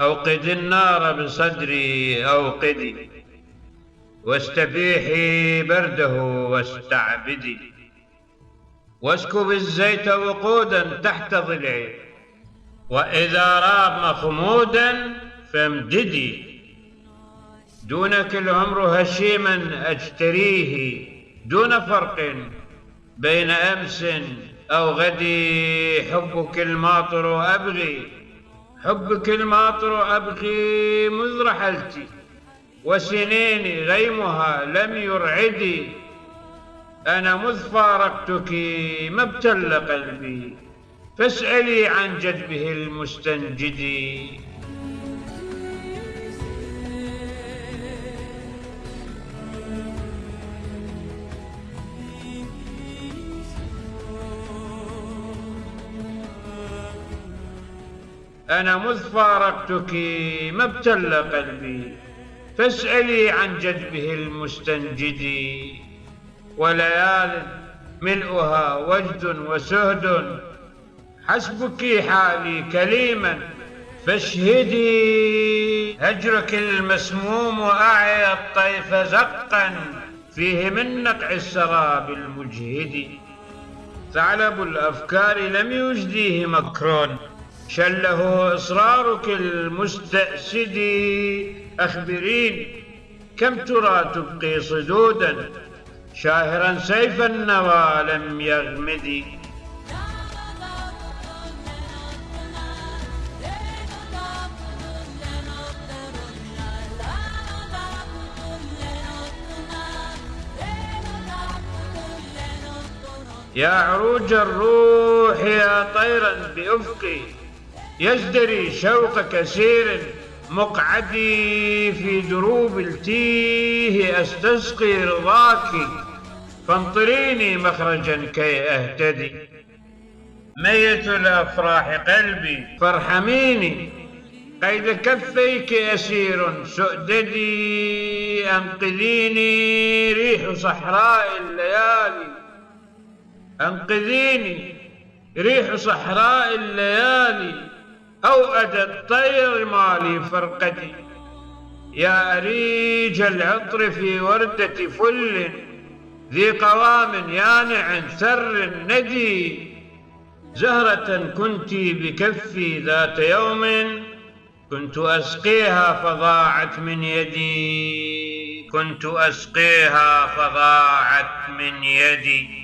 أوقد النار بصدري أوقدي، واستبيحي برده واستعبدي، واسكب الزيت وقودا تحت ضلعي، وإذا راب مخمودا فامددي. دونك العمر هشيما أجتريه، دون فرق بين أمس أو غدي. حبك الماطر أبغي، حبك الماطر أبغي مذ رحلت، وسنين غيمها لم يرعدي. أنا مذ فارقتك ما ابتل قلبي، فاسألي عن جدبه المستنجد. أنا مذ فارقتك ما ابتل قلبي، فاسألي عن جدبه المستنجد. وليال ملؤها وجد وسهد، حسبك حالي كليما فاشهدي. هجرك المسموم أعيا الطيف زقا، فيه من نقع السراب المجهد. ثعلب الأفكار لم يجديه مكر، شله إصرارك المستأسد. أخبريني كم ترى تبقي صدودا، شاهرا سيف النوى لم يغمد. يا عروج الروح يا طيرا بأفقي، يزدري شوق كثير مقعدي. في دروب التيه أستسقي رضاك، فانطريني مخرجا كي أهتدي. ميت الأفراح قلبي فارحميني، قيد كفيك أسير سؤددي. أنقذيني ريح صحراء الليالي، أنقذيني ريح صحراء الليالي، أوأد الطير مالي فرقدي. يا أريج العطر في وردة فل، ذي قوام يانع ثر ندي. زهرة كنت بكفي ذات يوم، كنت أسقيها فضاعت من يدي، كنت أسقيها فضاعت من يدي.